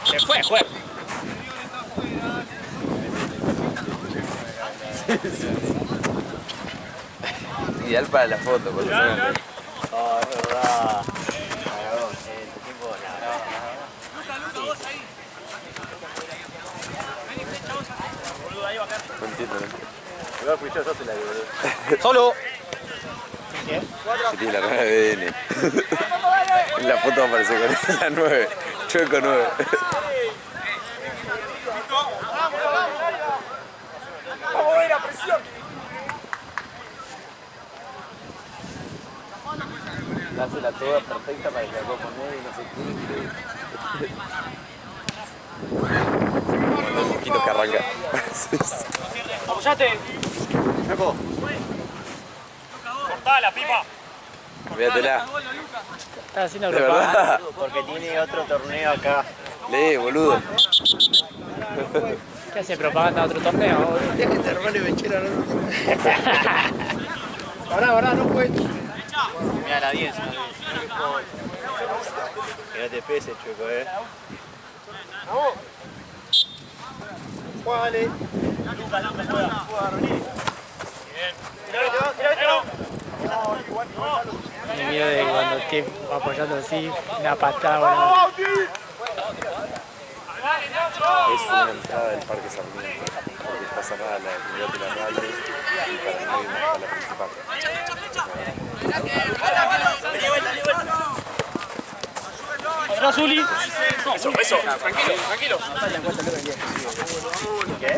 Se fue, juega. Ideal para la foto, por eso. Oh, es verdad. No entiendo, no entiendo. Igual fui yo te la digo, boludo. ¡Solo! ¿Qué? Sí, la 9 BN. En la foto aparece con la 9. Chueco 9. ¡Vamos a ver la presión! Dásela toda perfecta para que la pueda poner y no sé qué. Un poquito que arranca. ¡Apoyate! ¡Chaco! ¡Cortala, pipa! Véatela. Está haciendo De propaganda. verdad. Porque tiene otro torneo acá. Lee, boludo. ¿Qué hace propaganda a otro torneo, boludo? Déjate hermano y mechera, no. Ahora, no puedes. Mira la 10. Que no te pese, chueco, Vamos. Juegale. Me miedo de cuando esté apoyando así, una patada, boludo. Es una entrada del Parque Sarmiento. Porque está cerrada la actividad de la radio y para no irnos a la principal. ¡Atrás, Uli! Eso, tranquilo. ¿Qué?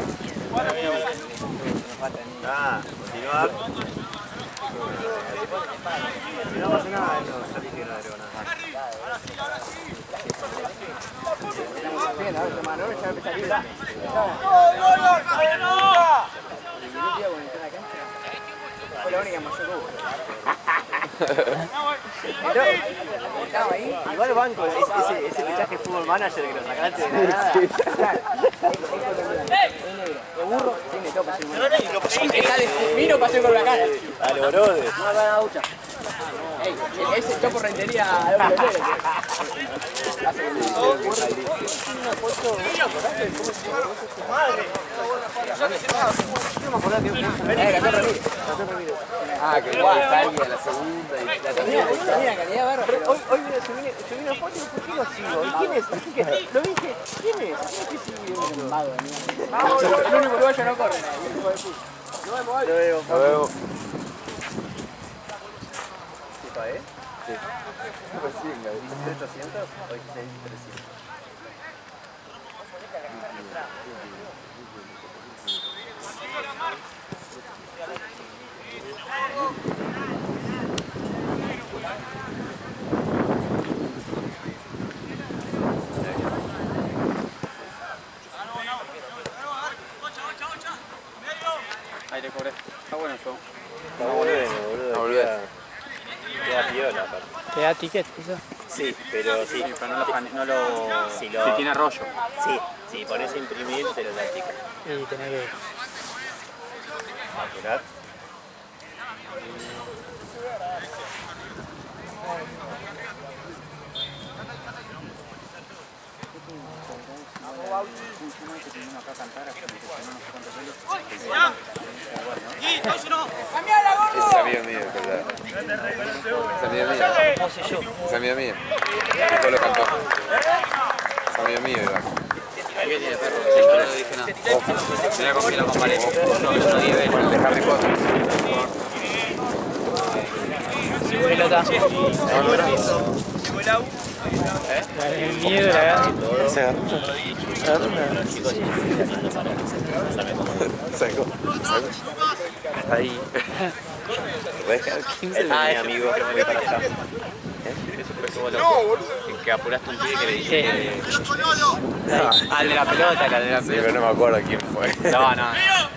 Ah, continuar. Si no pasa nada, no salí que no agrego nada. Bien, ahora hermano, ya empezaría. Fue la única mayor que hubo. Estaba ahí. Igual banco, ese fichaje fútbol manager que lo sacaste de nada. El burro tiene todo para ser está de miro para ser con la cara. Dale, brode. No va a dar ducha. Ey, ese chopo rendería a doble pelo. Ah, que igual salía la segunda y la tercera. Mira, calidad barra. Hoy subí una foto y ¿por qué lo sigo? ¿Y quién es? Lo dije, ¿quién es? ¿Quién es que sigue? Un vago de mierda. Vamos, el único uruguayo no corre. Nos vemos. Nos vemos. Sí. Recién, Gaby. 800 o 300. Ahí le cobré. Está bueno eso. Está bueno, boludo. No volvés. Queda piola, aparte. ¿Te da ticket eso? Sí, pero sí. Sí, pero no lo... Si Si tiene rollo. Sí, pones imprimir, te lo da el ticket. Y tenés que... Apurar. Ese es amigo mío, ¿verdad? Es amigo mío. Es amigo mío. Después lo cantó. Es amigo mío, Iván. ¿Qué tiene perro? Sí, yo no le dije nada. Mira con quién lo comparé. Yo 10 veces. Con el de Harry Potter. Pelota. No, no era. ¿Eh? El miedo la verdad. Se agarró una. Sacó. Está ahí. ¿Puedes dejar 15 mi amigo, voy para allá. Eso fue como loco. Que apuraste un pibe que le dijiste. Al de la pelota, que al de la Sí, pelota. pero no me acuerdo quién fue. No.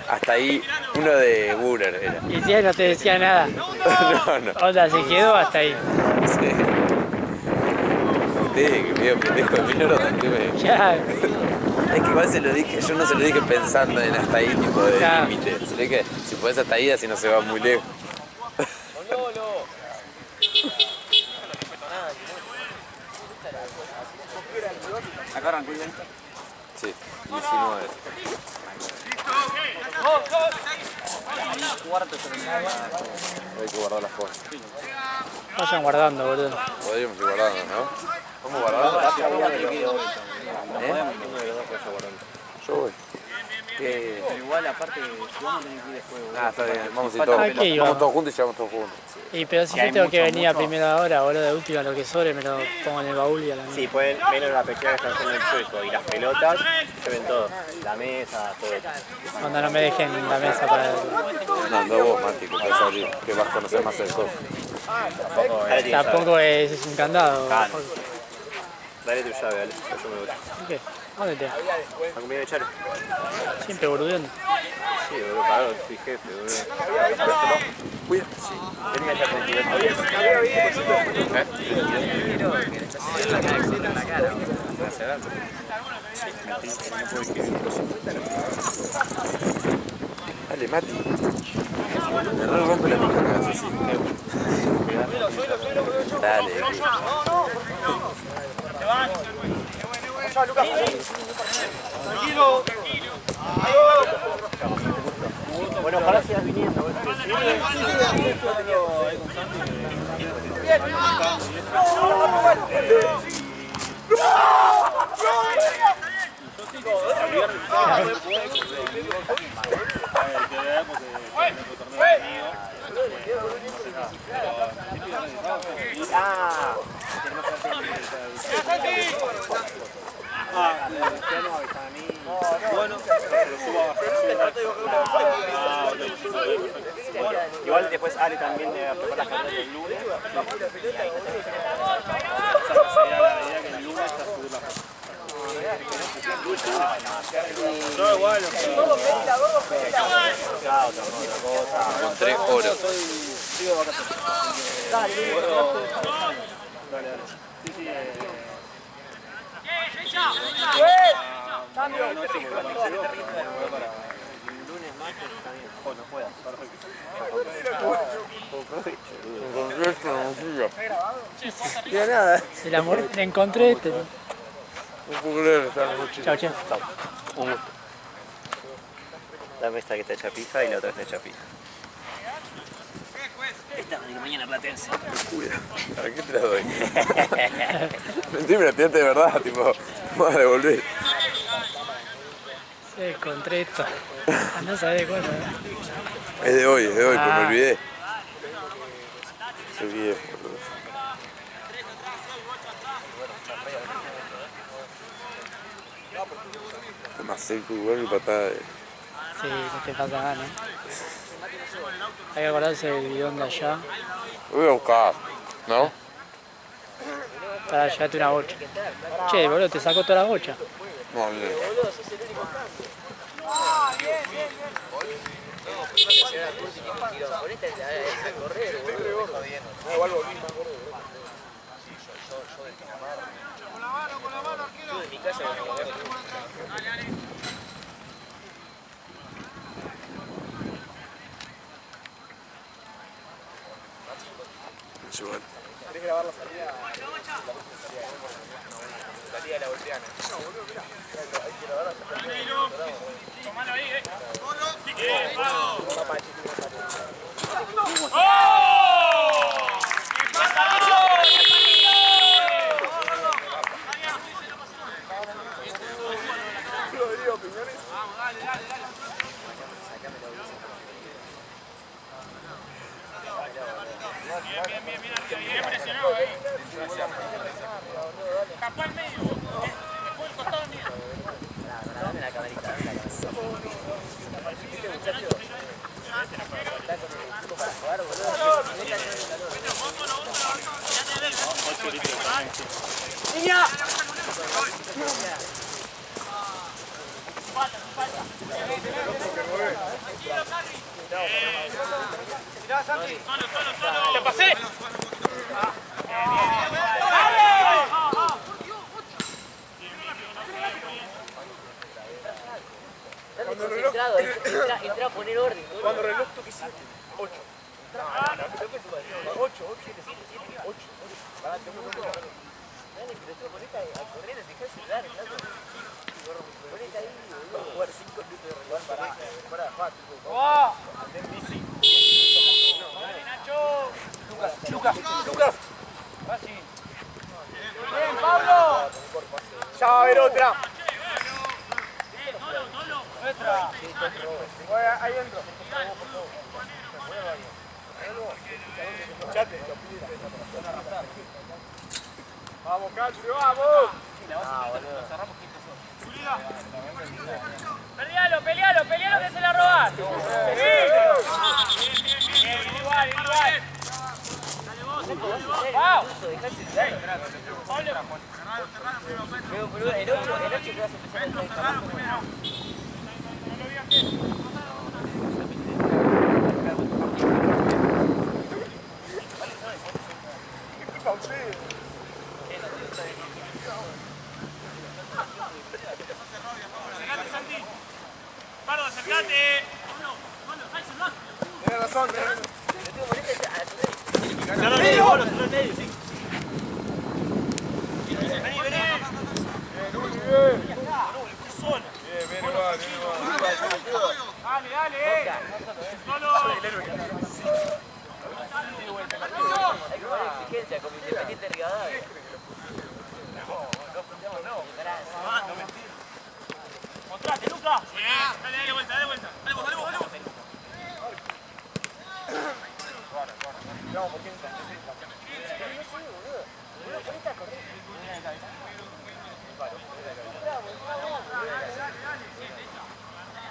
Hasta ahí, uno de Buller era. Y si él no te decía nada. No. Onda, se quedó hasta ahí. Sí. Usted, que medio pendejo de mierda, que me... Ya, Es que igual se lo dije, yo no se lo dije pensando en hasta ahí tipo de Claro. límite. Se lo dije, si podés hasta ahí así no se va muy lejos. Acá arrancó bien. Sí, 19. Hay que guardar las cosas. vayan guardando, boludo. Podríamos ir guardando, ¿no? Vamos guardando. Yo voy. Que... Pero igual, aparte, si vamos a tener que ir después. Ah, está bien. Vamos a ir Falta todos. pelota. Aquí Vamos va. todos juntos y llevamos todos juntos. Y pero si Que yo hay tengo que mucho, venir a mucho. primera hora, boludo, de última lo que sobre me lo pongo en el baúl y a la mierda. Sí, pueden ver la pesquera que están haciendo el sueco y las pelotas, lleven todo. La mesa, todo. Onda, no me dejen la mesa para... No, anda vos, Mati, que vas a salir, que vas a conocer más el coso. Dale, tienes Tampoco es un candado. Ah, dale tu llave, dale. Yo me voy. ¿Por qué? ¿Dónde te? ¿La comida de Charo? Siempre boludeando. Sí, boludo, claro, soy jefe, boludo. Cuida. Vení allá con el Dale, Mati. Me re rompe la pija que hagas así. Dale. Bueno, ojalá sigas viniendo. Igual después Ale también prepara las carreras del lunes. Encontré oro. Encontré esto, no sé. De nada. El amor, le encontré este. No puedo creer esta noche. Chao, che. Un gusto. Dame esta que está hecha pija y la otra está hecha pija. Esta de mañana platense. ¿Para qué te la doy? Mentí, me la tiraste de verdad, tipo, vamos a devolver. Encontré esto. No sabés de cuándo. Es de hoy, pero me Ah. olvidé. Soy viejo, boludo. Es más seco igual que patada de... Sí, no te pasa nada, ¿no? Hay que acordarse del bidón de allá Lo voy a buscar, ¿no? para llevarte una bocha. Che, boludo, te sacó toda la bocha. No, bien. Es igual. Bien presionado ahí. Tapó al medio. ¡Te pasé! Entra a poner orden. Cuando reloj toque 7, 8. 8, 8. Pará, tengo que ver. Dale, pero tú ponete a correr, dejá el celular, claro. Ponete ahí, boludo. Jugar 5 minutos de reloj para 4. Andar en bici. Lucas. Bien, Pablo. Ya va a haber otra. Ahí entro. Vamos, Calcio, vamos. Pelealo que se la robás. Igual. ¡Vamos! Pero el 8 que vas a empezar a entrar. Acercate, Santi. Pardo, acercate. Tienes razón, Dale. Solo. Hay que poner exigencia como Independiente Rivadavia. Mostrate, Luca. Dale vuelta. Dale vos.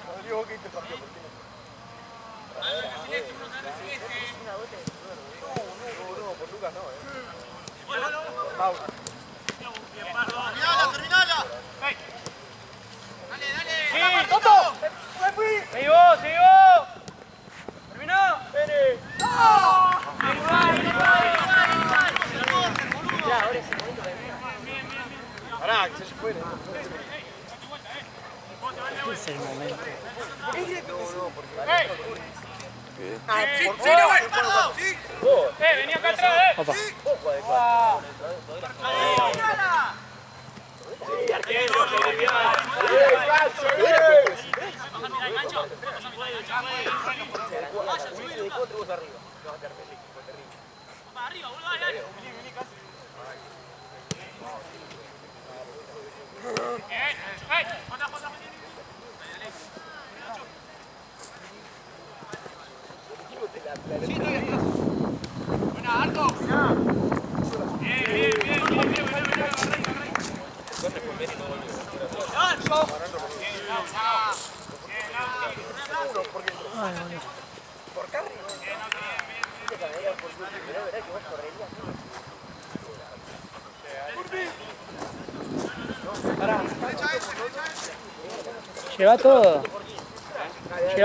Rodrigo, ¿qué te partió? ¿Por qué no? No, por Lucas no, Por Mauro. Terminala. ¡Sí, Toto! ¡Me fui! Seguí vos. Terminó. Ya, ahora es el momento de venir. Pará, que se fuera. Es el momento. Vení acá atrás, Opa. Arriba, boludo, dale. Buena, Arco. Bien. Por Carri. Lleva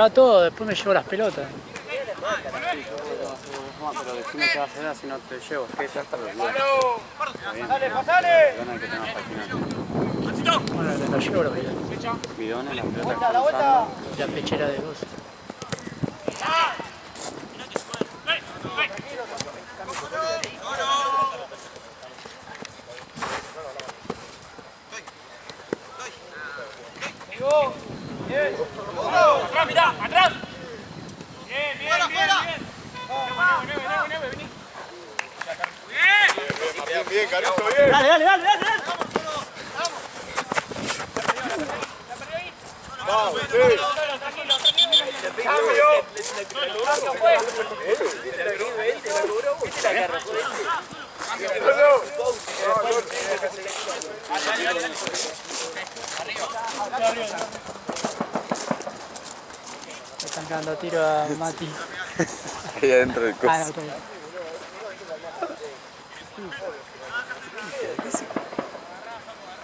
todo, después me llevo las pelotas. Pero decime qué vas a hacer si no te llevo. Es que ya está los días. ¡Pasale! Bidones que tenemos para final. Bueno, te lo llevo los bidones. Bidones, las pelotas que están usando. La pechera de vos. Atrás, mirá, atrás. Bien. Bien, Caruso, bien. Dale. Vamos, sí. Me están quedando cagando a tiro a Mati. Ahí adentro del coso. Ah, no, está bien.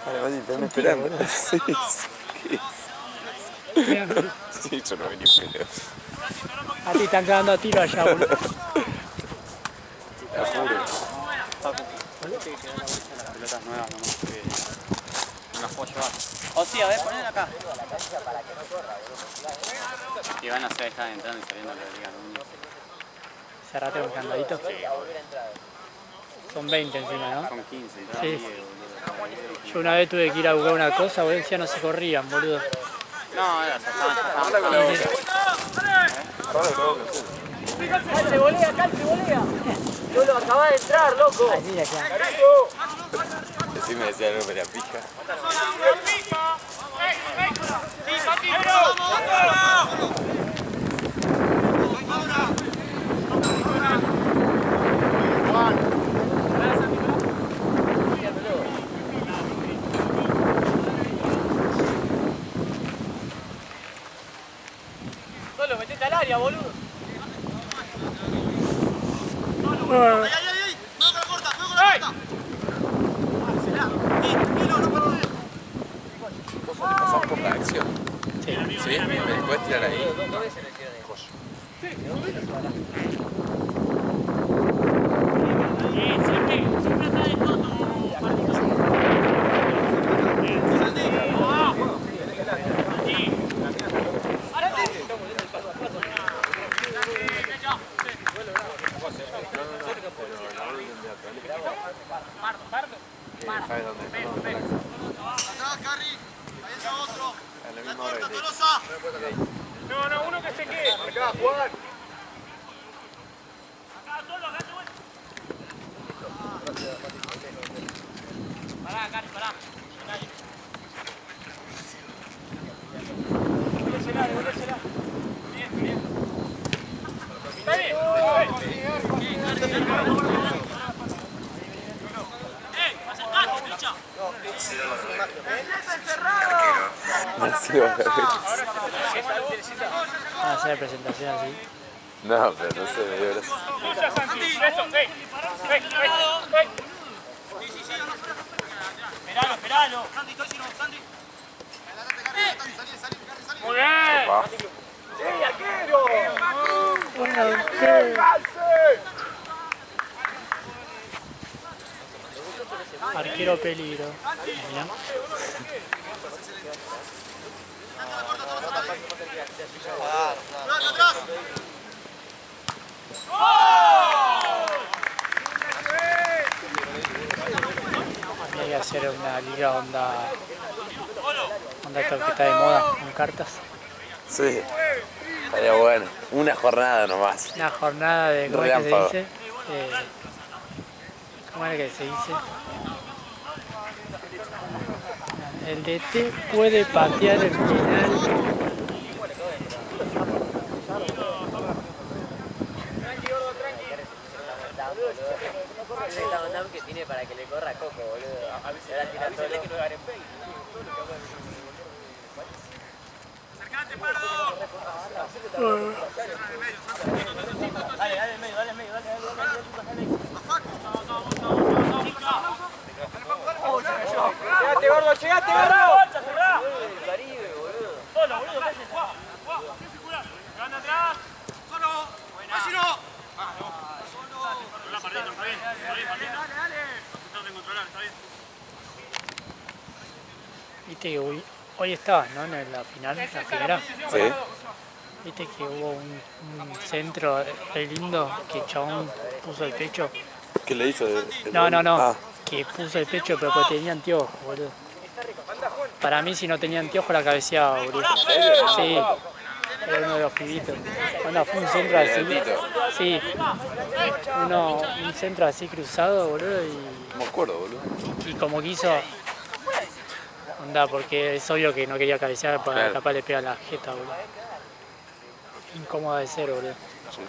Vale, Mati, están esperando. Sí, Mira, sí, yo no venía peleo. Mati están cagando a tiro allá, boludo. Las pelotas nuevas nomás, que no las puedo llevar. O sí, a ver, ponen acá. Y van a hacer, están entrando y saliendo de la liga. Cerrate con candadito. Son 20 encima, ¿no? Son 15, entraron Sí. 10, boludo. Yo una vez tuve que ir a buscar una cosa, boludo, ya no se corrían, boludo. No, ya estaban. ¡Calce, volea, calce, volea! Yo lo acababa de entrar, loco. Así, allá. Así me decía algo de la pija. Solo, metete al área, boludo. Vos pasás por la acción. Sí. ¿Sí? ¿Me puedes tirar ahí? ¿Sabes dónde está? Atrás, Carri. Ahí está otro. A la La misma hora corta, que te... Tolosa. No, no, uno que se quede. Acá, Juan. Acá, solo, date vuelta. Pará, Cari, pará. Devuélvesela, devuélvesela. Bien, bien. Está bien. Acercate, picha. Ah, hacer presentación así. No, pero no sé, me dio gracia. Tuya, Santi. Eso, ven. Ven, ven. Esperalo, esperalo. Santi, estoy sino, Santi. Adelante, Carri. Salí. Muy bien. Opa. ¡Sí, arquero! Arquero peligro. Mirá. ¡Atrás! Hay que hacer una liga onda esto que está de moda, con cartas. Sí. Estaría bueno. Una jornada nomás. Una jornada de, ¿cómo es que se Relámpago. dice? ¿Cómo es que se dice? El DT puede patear el penal. Que tiene para que le corra Coco, boludo. Ahora tira todo el que no gane en pay. Acercate, Pardo. Dale, dale en medio, dale en medio, dale. Llegate, gordo, llegate, gordo. Caribe, boludo. Solo, boludo, cállate. Anda atrás. ¡Solo! ¡Vecino! Controla, Pardito, está bien. Está bien, Pardito. Dale. Tratando de controlar, está bien. Viste que hoy estabas, ¿no? En la final, la primera. Sí. Viste que hubo un centro re lindo que el chabón puso el pecho. ¿Qué le hizo? No. Ah, Que puso el pecho pero porque tenía anteojos, boludo. Para mí si no tenía anteojos la cabeceaba, boludo. Sí. Era uno de los pibitos. Onda, fue un centro así. Sí. Un centro así cruzado, boludo, no me acuerdo, boludo. y como quiso. Onda, porque es obvio que no quería cabecear para Claro. capaz le pega la jeta, boludo. Incómoda de ser, boludo. Sí.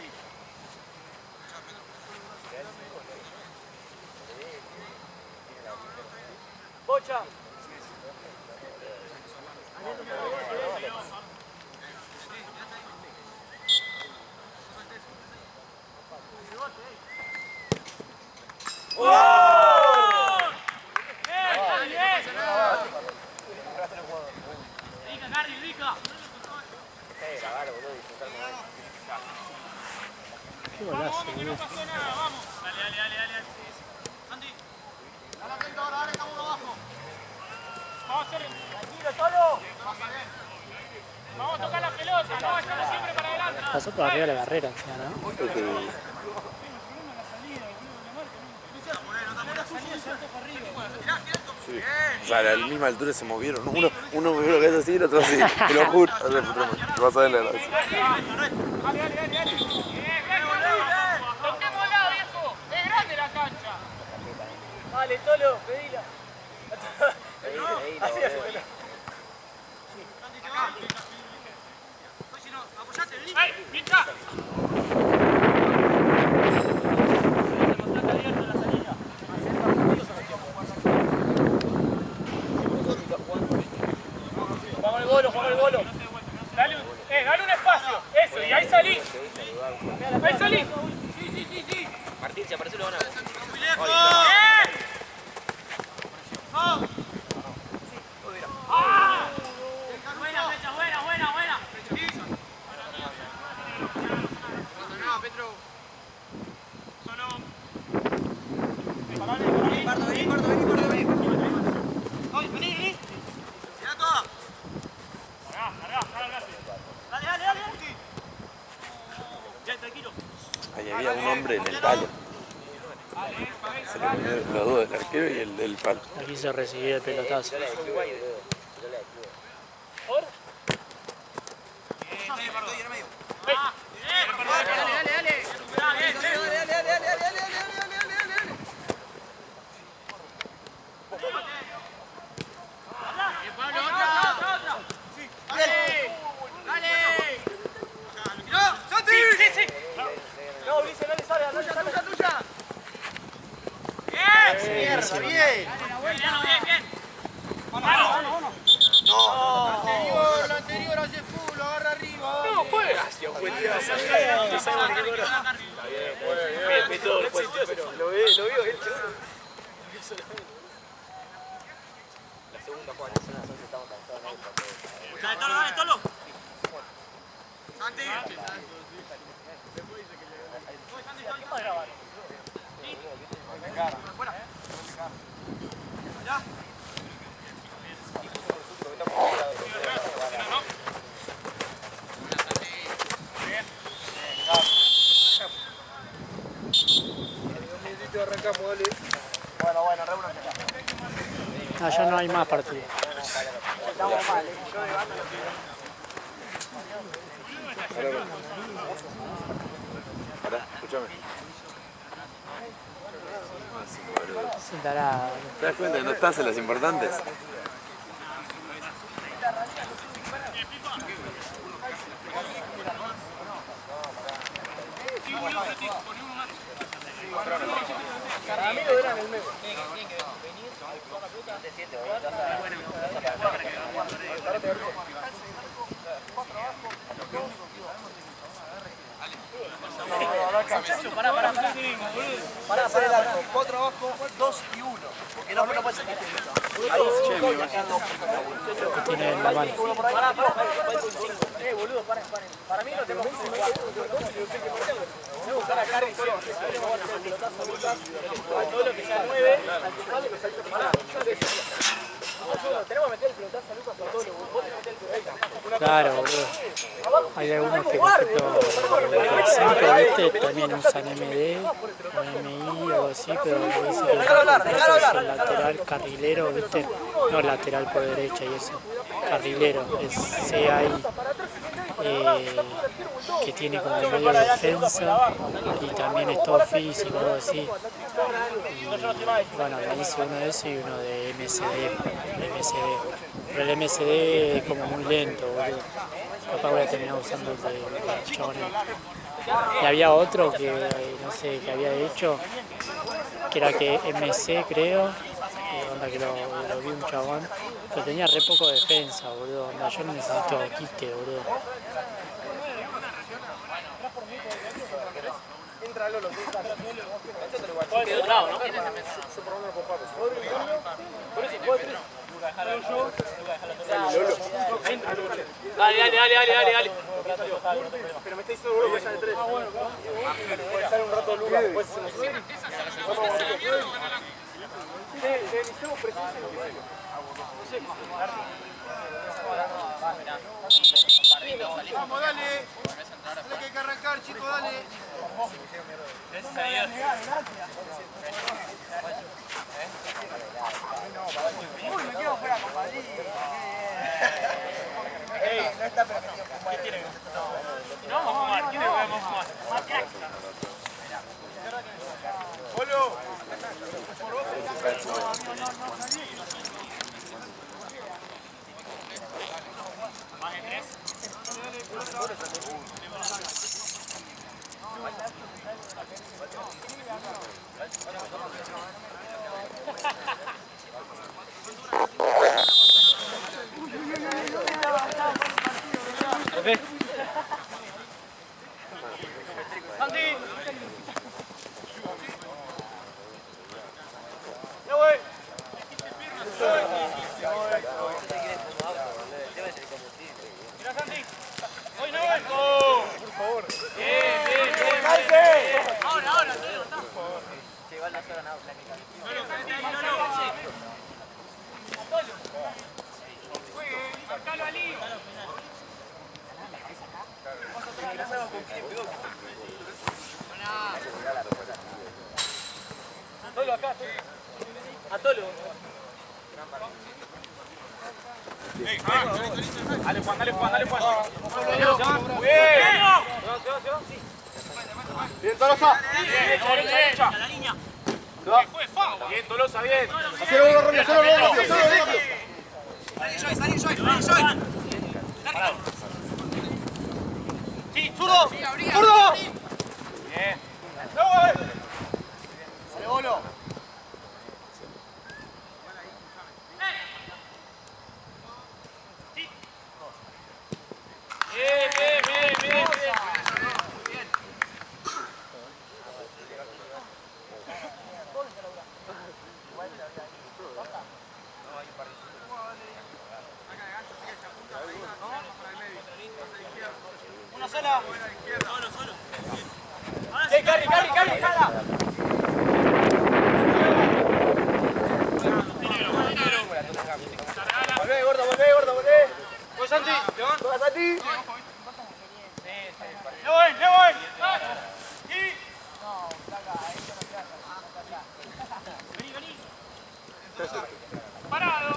Bocha. Qué golazo, boludo. Dale. Santi. Dale atento ahora, dale, estamos abajo. Vamos a hacer. Tranquilo, solo. Vamos a tocar la pelota, no vayamos siempre para adelante. Pasó por arriba de la barrera, encima, ¿no? Sí. O sea, a la misma altura se movieron. Uno movió la cabeza así y el otro así. Te lo juro. Te vas a ver la gracia. Dale. Toquémosla, viejo. Es grande la cancha. Dale, Tolo, pedila. Así hace pelota. Apoyate, vení. ¡Ay, mientras! Juega el golo. Dale un espacio. Eso, y ahí salí. Ahí salí. Sí. Martín, si aparece lo van a ver. Muy lejos. Buena, Petra, buena. No, Petro. Solo. Vení. Mirá toda. Dale. Ya, tranquilo. Ahí había un hombre en el palo. Se le comió los dos, del arquero y el del palo. No quiso recibir el pelotazo. Mierda, bien. Lo anterior hace full, lo agarra arriba. No, pues. Lo vio él. La segunda Juan, estamos cansados. Dale, Tolo. Santi. No, ya no hay más partido. Pará, escúchame. Sentará. ¿Te das cuenta que no estás en las importantes? Para mí lo eran el medio. Pará el arco. 4 abajo, 2 y 1. Porque no puede ser. Que tiene en la mano. Pará. Boludo, paren. Para mí lo tengo que hacer 4. Voy a buscar a Carri solo. Todo lo que sea 9. Tenemos que meter el pelotazo a Lucas a Tolo. Vos tenés que meter el pelotazo. Claro, boludo. Hay algunos que respecto al centro, ¿viste? También usan MD o MI o algo así, pero dice que el lateral carrilero, ¿viste? No lateral por derecha y eso. Carrilero es CI que tiene como medio de defensa y también es todo físico, algo así. Y bueno, me hice uno de eso y uno de MSD. Pero el MSD es como muy lento, boludo. Capaz voy a terminar usando el de chabón. Y había otro que no sé, que había hecho, que era que MC creo, onda que lo vi un chabón, que tenía re poco defensa, boludo. Onda, yo no necesito quite, boludo. Entra Lolo, quedó de un lado, ¿no? Dale. Pero me está diciendo Bruno que ya de 3. Puede estar un rato Lucas, después hacemos eso. Necesitamos presencia en los medios. Vamos, dale. Dale que hay que arrancar, chicos, dale. Uy, me quedo fuera, compadre. No está permitido. No vamos a jugar, ¿quién es que vamos a jugar? Más crack. Bolo. Más de 3. Santi. Ya voy. Mira, Santi. Hoy no voy. Por favor. Bien. Ahora. Igual no se ha ganado. Marcalo Ali. Atolo acá. Atolo. Dale Juan. Bien, Tolosa. Derecha. La línea. Bien, Tolosa, bien. Hacelo rápido. Sí, zurdo. Bien. Dale, Bolo. Bien. Una sola. Solo. Carry, jala. Volvé, gordo. Voy, Santi. Toca, Santi. Le voy. Y... Vení. Parado.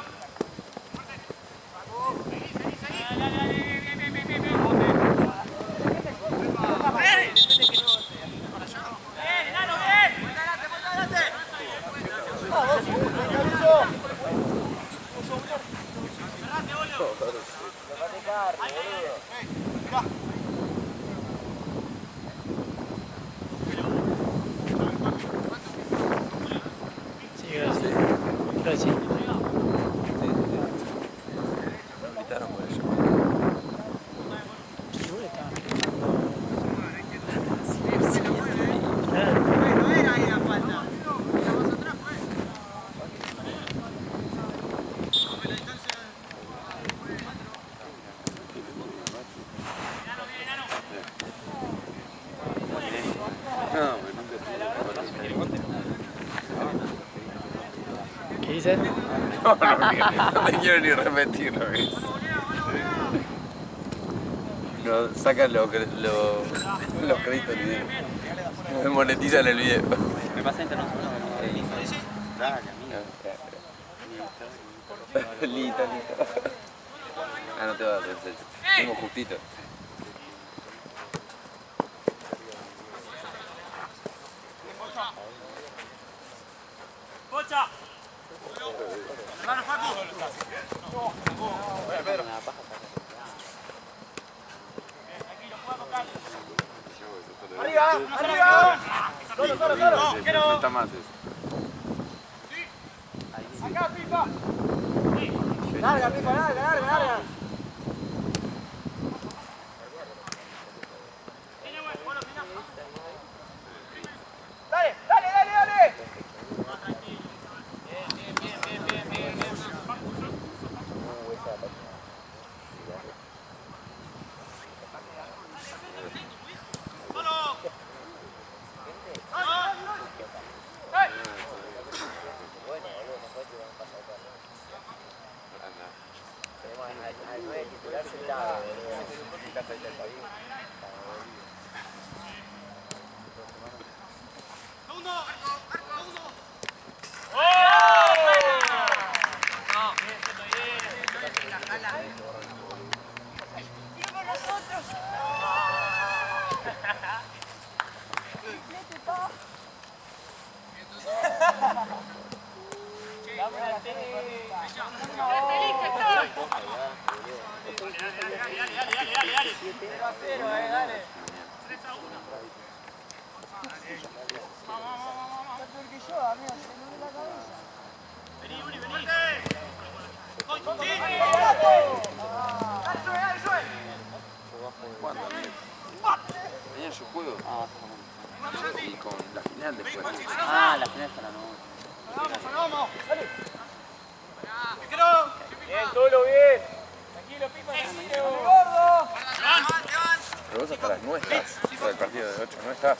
Creo que sí. Me invitaron por eso. Seguro estaban. ¿Qué dices? No te quiero ni repetir lo que es. No, sacan los créditos del video. Me monetizan el video. Me pasa internacional. Dale, amigo. Listo. Ah, no te va a hacer. Tengo justito. Pocha. Hermano Facu. Arriba. Solo. No está más eso. Acá, Pipa. Larga, Pipa, larga. Dale. ¿Cuándo? Mañana yo juego. Y con la final después. Ah, la final está la noche. Bien, Tolo, bien. Tranquilo, Pipa, tranquilo. Pero vos hasta las 9 estás. Para el partido de 8 no estás.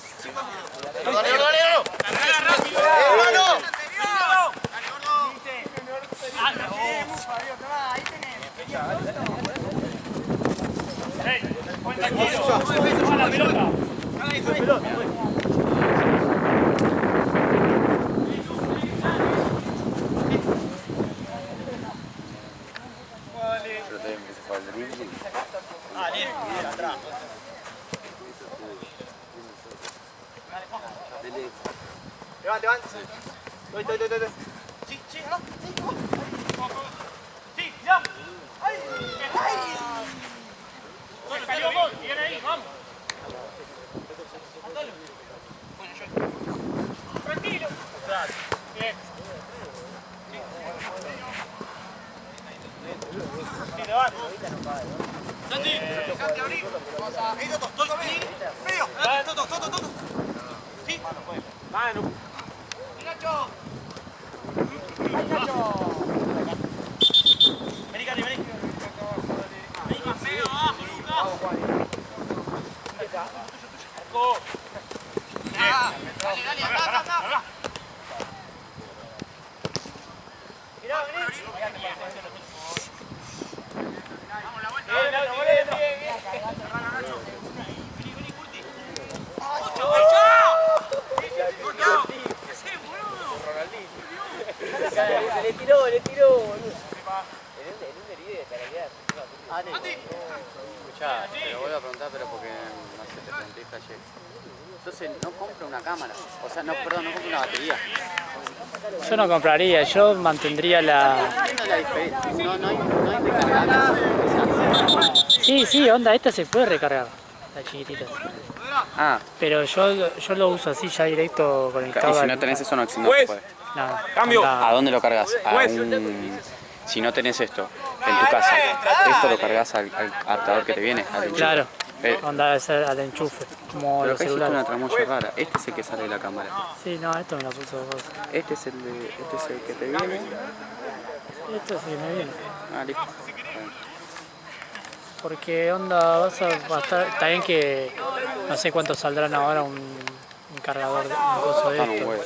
Pero también empieza a jugar el dribbling. Levante, levante. Estoy. Sí, no. Sí, ya. ¡Ay! Salió gol, viene ahí, vamos. Tranquilo. Bien. Sí, levante. Santi, abrí. Todo bien. Medio. Todo. Sí. Mano. Nacho. Vení, Cali, vení. Vení más medio abajo, Lucas. Dale, acá. Mirá, vení. Vamos, la vuelta. Bien. Vení, Curti. Se le tiró, boludo. En un herido para quedar. Escuchá, te lo vuelvo a preguntar, pero porque no sé, te pregunté ayer. Entonces no compro una cámara, o sea, no compro una batería. Yo no compraría, yo mantendría la... Entiendo la diferencia, no hay recargable. Sí, onda, esta se puede recargar, la chiquitita. Ah, Pero yo lo uso así ya directo y conectado si al... no tenés eso no se puede. No, Cambio. onda- ¿A dónde lo cargas? Si no tenés esto en tu casa, esto lo cargas al adaptador que te viene, al enchufe. Claro, Eh, onda es al enchufe, como Pero los acá hiciste una celulares. tramoya rara. Este es el que sale de la cámara. Sí, no, esto me lo puso vos. Este es el que te viene. Esto sí me viene. Ah, listo. Porque onda vas a estar... Está bien que no sé cuánto saldrán ahora un cargador de un coso de Están un esto. huevo.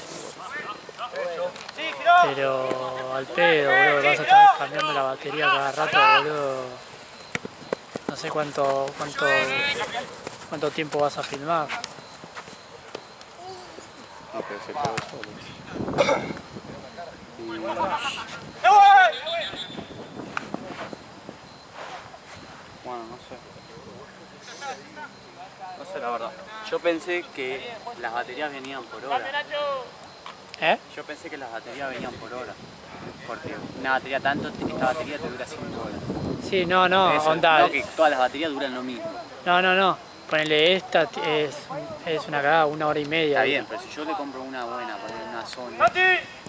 Pero al pedo, boludo, vas a estar cambiando la batería cada rato, boludo. No sé cuánto tiempo vas a filmar. No, pero se puede solo. Bueno, no sé. No sé la verdad. Yo pensé que las baterías venían por hora. ¿Eh? Yo pensé que las baterías venían por hora. Porque una batería tanto, esta batería te dura 5 horas. Sí, no, Eso, onda. no que todas las baterías duran lo mismo. No. Ponele esta, es una cagada, 1 hora y media. Está bien, pero si yo le compro una buena, poner una Sony,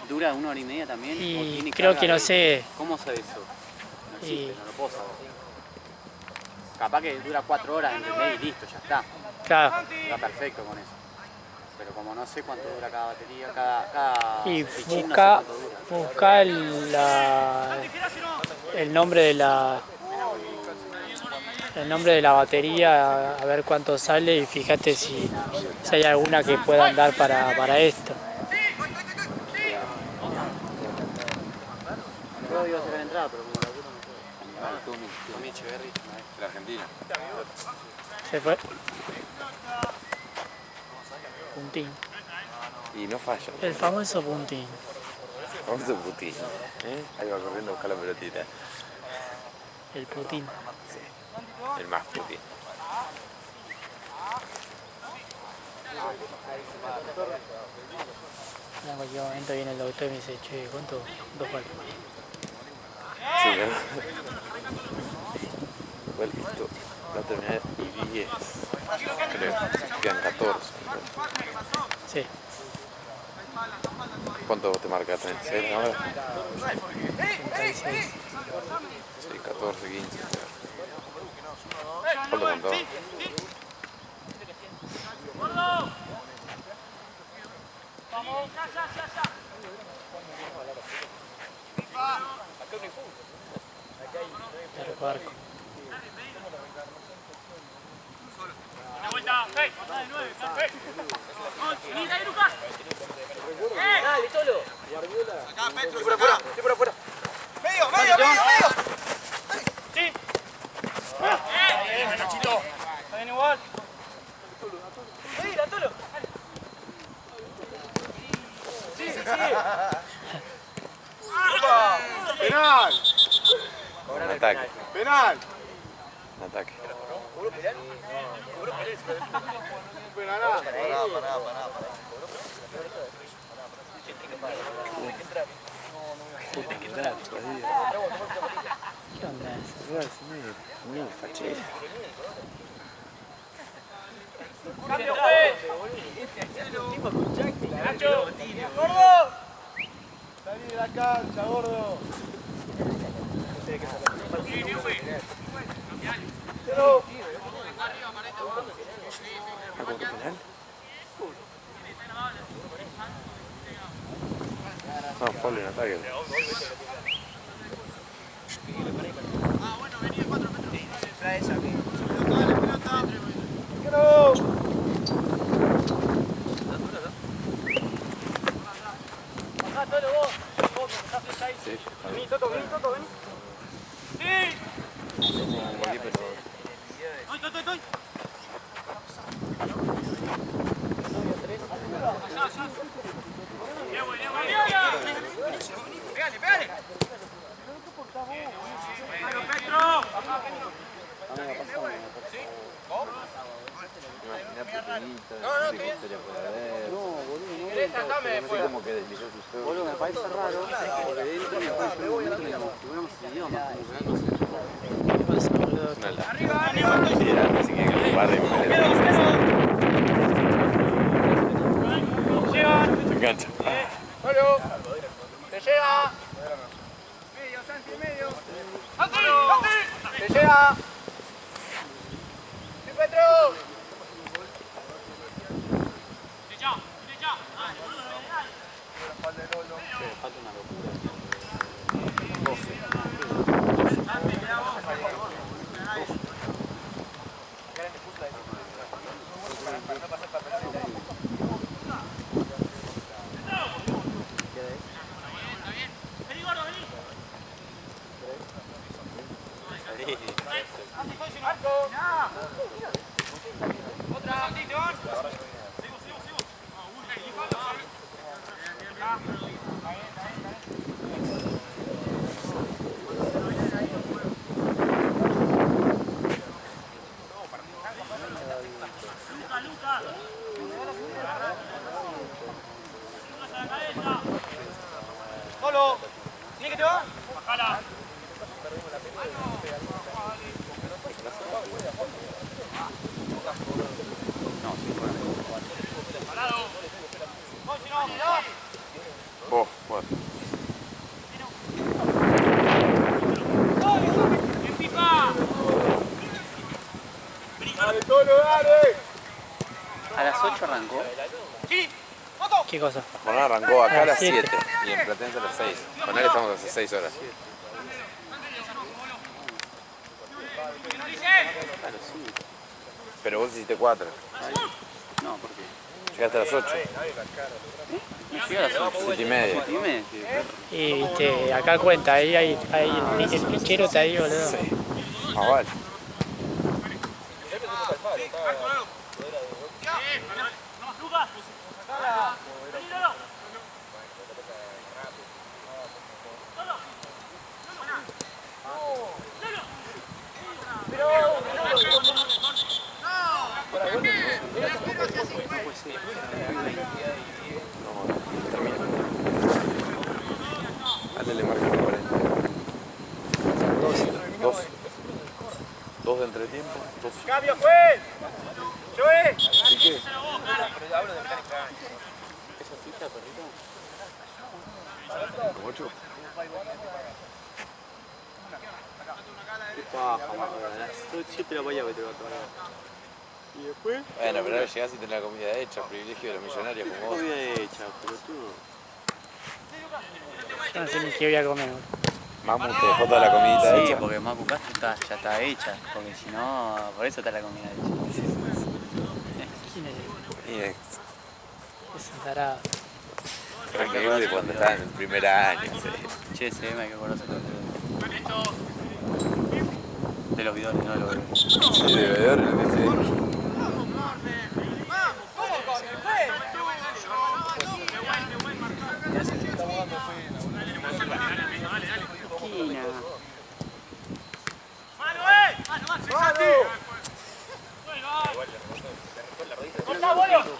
¿dura 1 hora y media también? ¿O Y tiene creo carga que no de- sé. ¿Cómo sé eso? No existe, Y- no lo puedo saber. Capaz que dura 4 horas, ¿entendés? Y listo, ya está. Claro. Va perfecto con eso. Pero como no sé cuánto dura cada batería, cada Y fichín, no sé busca cuánto dura. el nombre de la. El nombre de la batería, a ver cuánto sale y fíjate si hay alguna que pueda andar para esto. Yo iba a sacar entrada, pero como la puta no puedo. Tommy Echeverry, La Argentina. Se fue. Puntín. Y no falla. El famoso puntín. Vamos a Putin. Ahí va corriendo a buscar la pelotita. El putín. El más Putin. En cualquier momento viene el doctor y me dice, che, ¿cuánto? 2 palos. Sí, ¿no? Igual esto va a terminar y 10. Creo. Quedan 14. Sí. ¿Cuánto te marca? ¿36 ahora? 36. Sí, 14, 15. ¿Cuánto contó? Pero barco. De vuelta. ¡Hey! ¡Anda de 9! ¡Hey! ¡Vení, dale, Lucas! Dale, Tolo. Acá, Petro, por afuera. Por afuera. Medio, medio, medio, medio. ¡Sí! ¡Bien, Nachito! ¿Está bien igual? Mira, Tolo. Sí, sí, sí. Penal. Un ataque. Penal. Un ataque. Penal. ¿Qué onda eso? Muy fachero. ¡Cambio, juez! ¡Nacho! ¡Gordo! Salí de la cancha, gordo. No, foul en ataque. Bajá, Tolo, vos. Vos, que estás flecha ahí. Sí, Vení, Toto, vení, Toto, vení. ¡Sí! volví, pero ¡Estoy! ¡Pégale, pégale! ¡Pero, Petro! Imagina pequeñito, no, qué historia puede haber. No, boludo, no sé cómo que deslizó su sol. Boludo, me parece raro. Porque de él me parece que tuviéramos idioma. una la. Considerar, así que el barrio me engancha. ¡Solo! ¡Te llega! Medio, Santi, medio. ¡Santi! ¡Santi! ¡Te llega! ¡Sí, Petro! ¡Derecha! ¡Derecha! ¡Dale, boludo! Falta una locura. Vení, gordo, vení. Otra. Santi, te van. Sigo. Lucas. Lucas a la cabeza. Solo. ¿Tiene que te va? Bajala. Parado. Vos, si no, mirá. Vos, vos. ¡En pipa! Dale, Tolo, dale. A las 8 arrancó. ¡Sí! ¿Qué cosa? La jornada arrancó acá a las Siete. 7 y en Platense a las 6. Con él estamos hace 6 horas. Claro, sí. Pero vos hiciste 4. No, ¿por qué? Llegaste a las 8. No llegué a las 8. 7:30. Dime. Y viste, acá cuenta, ahí el fichero está ahí, boludo. Sí. Más vale. ¡Vamos, Lucas! ¡Vení, Lolo! Termina. Como chup. Qué paja, yo te la voy a meter todavía. Y después. Bueno, pero ahora llegás y tenés la comida hecha, privilegio de los millonarios como vos. Comida hecha, pelotudo. Yo no sé ni qué voy a comer. Mamu te dejó toda la comidita Sí, hecha. porque Macu Castro ya está hecha. Porque si no, por eso está la comida hecha. ¿Quién es? Y es Es un tarado. increíble cuando estaba en el primer año. Sí. Che, se me hay que conocer de los bidones, no de los bidones. Sí, de bebedor, lo que sé. ¡Corta, boludo!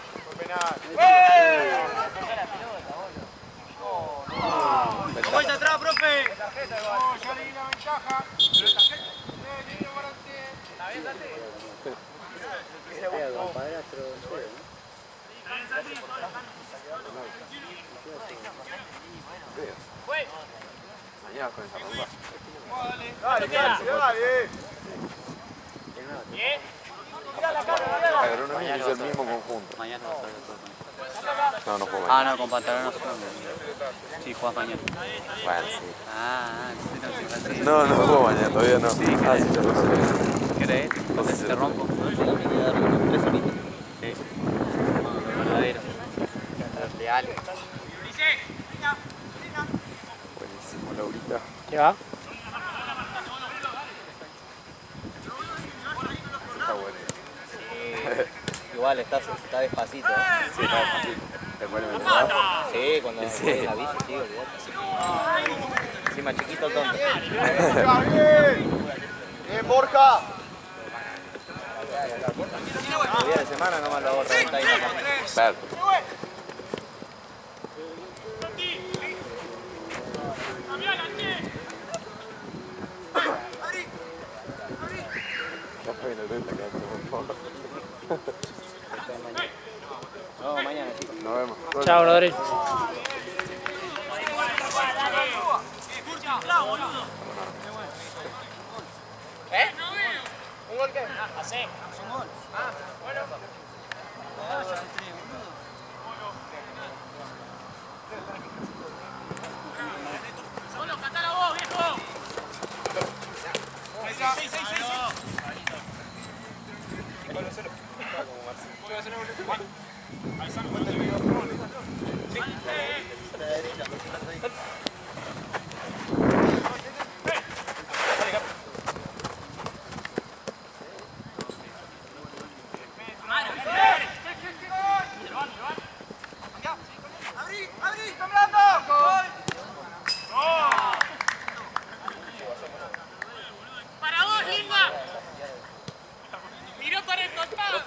¡Vuelta atrás, profe! No, ya le di la ventaja. Lindo para usted. Mañana con esa rumba. Dale, dale. Bien. Agronomía es el mismo conjunto. Mañana vas a ver todo. No, no juego Ah, mañana. no, con pantalón no juego. Sí, jugás mañana. Bueno, sí. Entonces No, no juego mañana, todavía no. Sí, Ah, sí, ya lo sabía. ¿Querés? Entonces te rompo. Sí. Verdadero. Leales. Buenísimo, Laurita. ¿Qué va? Está bueno. Igual está despacito. Sí, está despacito. Después le metemos abajo. Sí, cuando Sí. voy en la bici, sí, olvidate. Encima chiquito el tonto. Bien, Borja. Los días de semana nomás lo hago reventar ahí en la página. Claro. Ya fue la lenta, por favor. No, mañana, chicos. Nos vemos. Chao, Rodri. ¿Un gol qué? Hacé. Solo, cantala vos, viejo. Para vos, Linda. Miró para el costado.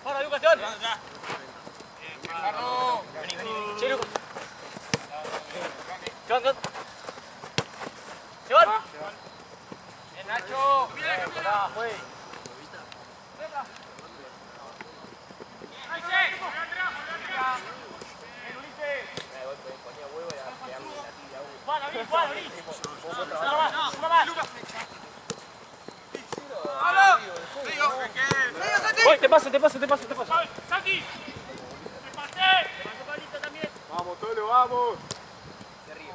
Para, Lucas, John. Che, Lucas. John. John. Bien, Nacho. Mira, güey. Voy, te paso. Santi, te pasé. También. Vamos, Tolo, vamos.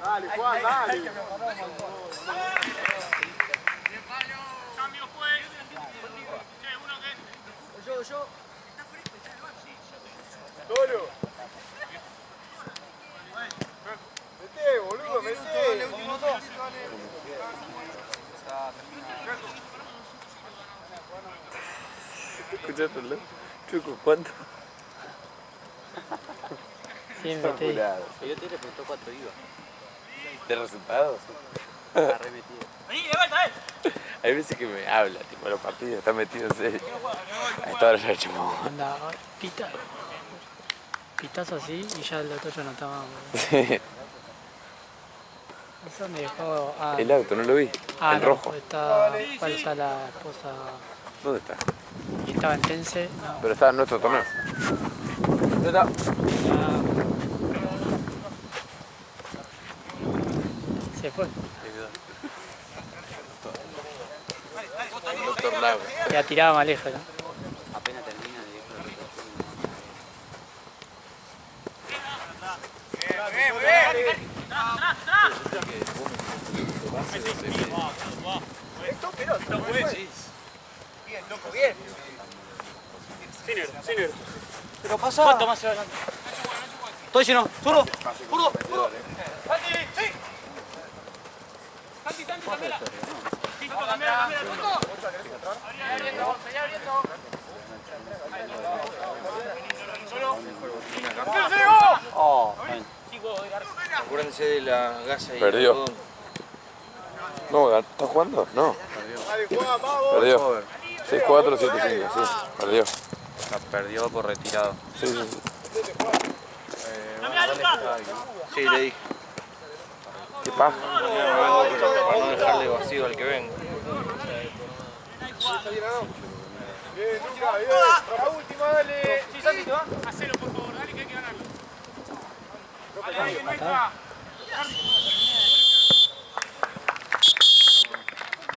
Dale, Juan, dale. Cambio fue. Che, uno que. Yo. Tolo. Mete, boludo, mete. ¿Escuchaste, Chuco, cuánto? Siempre te digo. Apurado. Yo te le preguntó cuánto iba. ¿De resultados? Está remetido. Vení, de vuelta, Hay veces que me habla, tipo, los partidos, está metido en serio. A esta hora ya he hecho Anda, pita. pitazo así y ya el otro ya no estaba. Sí. No sé dónde dejó. Ah, El auto, ¿no lo vi? ah, El no, rojo. está, falta la esposa. ¿Dónde está? Y estaba en Tense. No. Pero está en nuestro torneo. ¿Dónde está? Se fue. Doctor Lago. Ya tiraba más lejos, ¿no? Apenas termina de ir por Esto, pero no puede. Bien, loco, bien. Pero pasa. ¿Cuánto más se va adelante? Estoy lleno. Zurdo. Zurdo. Santi, sí. Santi, cambiala. Sí, cambiala. Abriendo. Oh, acuérdense de la gasa y Perdió. el algodón. No, ¿está jugando? No. Perdió. 6-4, 7-5, sí. Perdió. La perdió por retirado. Sí, sí, sí. Sí, le dije. Qué paja. Para no dejarle vacío al que venga. Bien, Luca, bien. La última, dale. Sí, Santi, ¿te va? Hacelo, por favor. Dale, que hay que ganarlo. Empatado.